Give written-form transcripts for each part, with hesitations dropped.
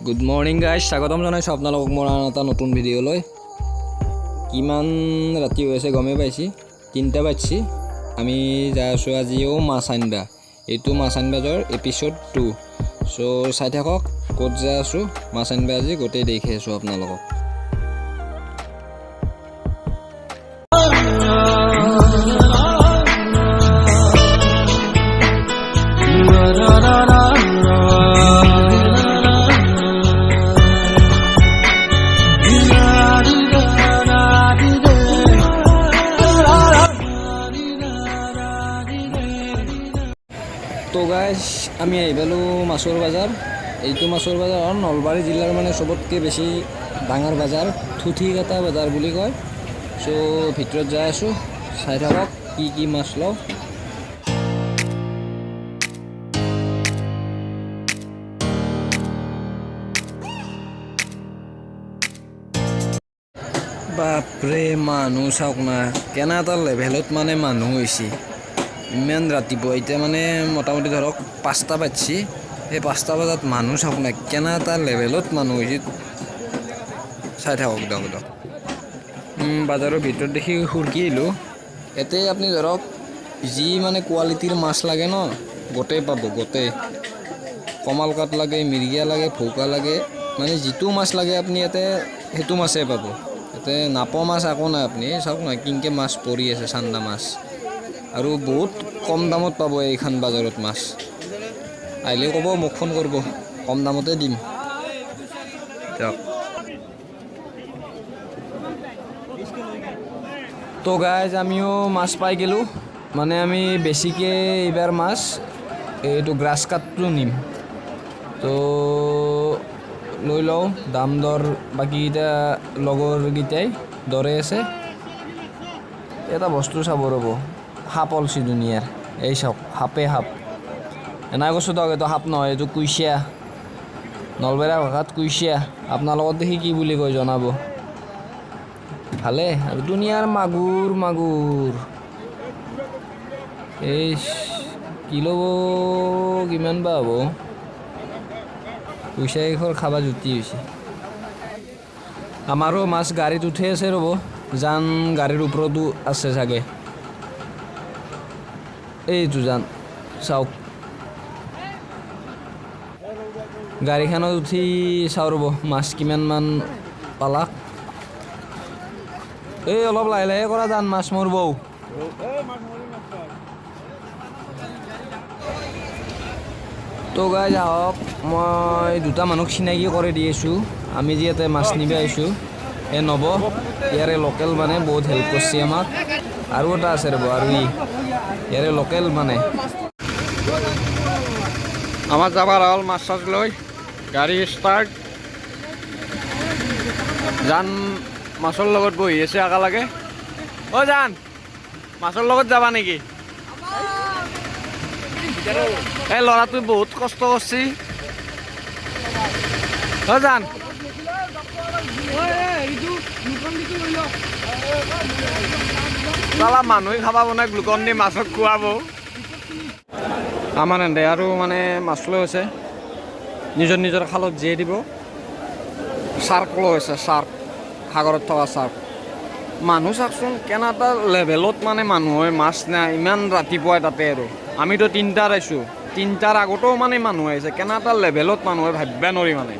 Good morning guys, স্বাগতম জনাইছোঁ আপোনালোকক মোৰ আন এটা নতুন ভিডিঅ'লৈ। কিমান ৰাতি হৈ আছে গমেই পাইছে, 3টা বাজিছে। আমি যাই আছোঁ আজিও মাছ আনিবা। এইটো মাছ আনিবাজৰ এপিছ'ড 2। চ' চাই থাকক ক'ত যাই আছোঁ মাছ আনিবা। আজি গোটেই দেখি আছোঁ আপোনালোকক। তো গাইজ আমি আহি পালোঁ মাছৰ বজাৰ। এইটো মাছৰ বজাৰ নলবাৰী জিলাৰ মানে চবতকৈ বেছি ডাঙৰ বজাৰ, থুথিকাটা বজাৰ বুলি কয়। চ' ভিতৰত যাই আছোঁ, চাই থাকক কি মাছ লওঁ। বাপৰে মানুহ চাওক না, কেনে এটা লেভেলত মানে মানুহ হৈছে। ইমান ৰাতিপুৱা এতিয়া মানে মোটামুটি ধৰক 5টা বাজিছে। সেই 5টা বজাত মানুহ চাওক না, কেনে এটা লেভেলত মানুহ হৈছে। চাই থাকক দিয়ক। বাজাৰৰ ভিতৰত দেখি সুৰকি আহিলোঁ। ইয়াতে আপুনি ধৰক যি মানে কোৱালিটিৰ মাছ লাগে ন, গোটেই পাব। গোটেই কমালকাট লাগে, মিৰিগিয়া লাগে, ভৌকা লাগে, মানে যিটো মাছ লাগে আপুনি ইয়াতে সেইটো মাছেই পাব। ইয়াতে নাপোৱা মাছ একো নাই। আপুনি চাওক না কিনকে মাছ পৰি আছে, চান্দা মাছ, আৰু বহুত কম দামত পাব এইখন বজাৰত মাছ। আহিলে ক'ব, মোক ফোন কৰিব, কম দামতে দিম দিয়ক। তো গাইজ আমিও মাছ পাই গ'লোঁ। মানে আমি বেছিকৈ এইবাৰ মাছ এইটো গ্ৰাছ কাটটো নিম। তো লৈ লওঁ, দাম দৰ বাকীকেইটা লগৰকেইটাই দৰে আছে। এটা বস্তু চাব ৰ'ব, সাপ অলছি দুনিয়াৰ। এই চাওক, সাপে সাপ। এনাই কৈছোঁ দিয়ক, এইটো সাপ নহয়, এইটো কুইচিয়া। নলবেৰা ভাষাত কুইচিয়া। আপোনালোকৰ দেখি কি বুলি কয় জনাব। ভালে, আৰু দুনিয়াৰ মাগুৰ। এই কিলো কিমান বা হ'ব। কুইচিয়া কেইখৰ খাবা জুতি হৈছে। আমাৰো মাছ গাড়ীত উঠি আছে ৰ'ব, জান গাড়ীৰ ওপৰতো আছে চাগে। এইটো জান চাওক, গাড়ীখনত উঠি চাওঁ ৰ'ব মাছ কিমানমান পালাক। এই অলপ লাহে লাহে কৰা জান, মাছ মৰিব। তো গাইজ আহক, মই 2টা মানুহক চিনাকি কৰি দি আছোঁ। আমি যে ইয়াতে মাছ নিব আহিছোঁ, এই নব, ইয়াৰে লোকেল মানে বহুত হেল্প কৰিছে আমাক। আৰু এটা আছে ৰ'ব, আৰু ইয়াৰে লোকেল মানে। আমাৰ যাবাৰ হ'ল মাছ চাছ লৈ, গাড়ী ষ্টাৰ্ট। জান মাছৰ লগত বহি আছে একেলগে। অ' জান, মাছৰ লগত যাবা নেকি? এই ল'ৰাটোৱে বহুত কষ্ট কৰিছে। অ' জান, চালা মানুহে খাবা বনাই গ্লুকন দি মাছক খুৱাব। আমাৰ এনে আৰু মানে মাছ লৈ আছে, নিজৰ খালত জীয়াই দিব। চাৰ্ক লৈ আছে, চাৰ্ক, সাগৰত থকা চাৰ্ক। মানুহ চাওকচোন কেনে এটা লেভেলত মানে মানুহ হয় মাছ নাই ইমান ৰাতিপুৱাই তাতে। আৰু আমিতো 3টাত আহিছোঁ, 3টাৰ আগতেও মানে মানুহ আহিছে। কেনে এটা লেভেলত মানুহ হয় ভাবিব নোৱাৰি। মানে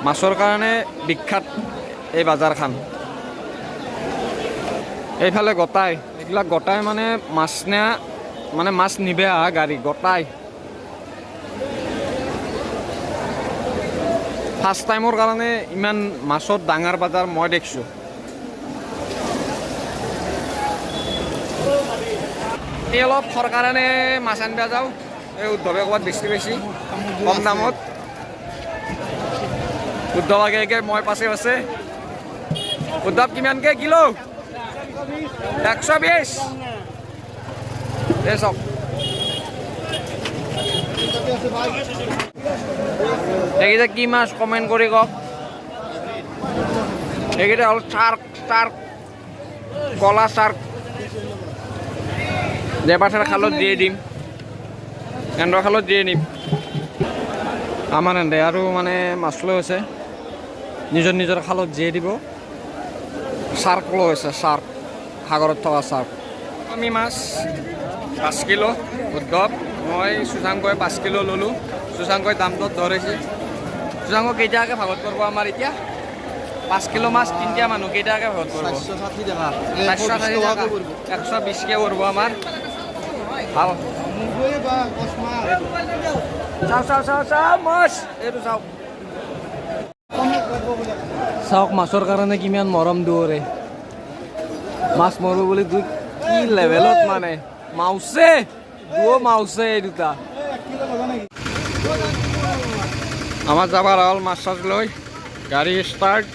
মাছৰ কাৰণে বিখ্যাত এই বজাৰখন। এইফালে গোটাই এইবিলাক গোটাই মানে মাছ নিয়া, মানে মাছ নিবে অহা গাড়ী গোটাই। ফাৰ্ষ্ট টাইমৰ কাৰণে ইমান মাছৰ ডাঙৰ বজাৰ মই দেখিছোঁ। এই অলপ খৰ কাৰণে মাছ আনিব যাওঁ। এই উদ্ধৱে ক'ৰবাত বেছি কম দামত। উদ্ধৱ আগে মই পাছে উদ্ধৱ কিমানকৈ কিলো? 120। এই চাওক, এইকেইটা কি মাছ কমেণ্ট কৰি কওক। এইকেইটা হ'ল চাৰ্ক, কলা চাৰ্ক। দেবাচাৰ খালত দিয়ে দিম, এন্দৰ খালত দিয়ে নিম। আমাৰ এনে আৰু মানে মাছ লৈ আছে নিজৰ নিজৰ খালত জীয়াই দিব চাৰ্ক লৈ আছে চাৰ্ক সাগৰত থকা চাৰ্ক আমি মাছ 5 কিলো উদ্ধৱ মই সুশাংকই 5 কিলো ল'লোঁ সুশাংকই দামটো ধৰিছে সুশাংক কেইটাকৈ ভাগত কৰিব আমাৰ এতিয়া 5 কিলো মাছ তিনিটা মানুহ কেইটাকৈ ভাগত কৰিব 460 টাকা 460 টাকা 120কৈ কৰিব আমাৰ ভাল চাওঁ মাছ এইটো চাওক চাওক মাছৰ কাৰণে কিমান মৰম দৌৰে মাছ মৰো বুলি কি লেভেলত মানে মাউছে মাউছে এই দুটা আমাৰ যাবাৰ হ'ল মাছ চাছ লৈ গাড়ী ষ্টাৰ্ট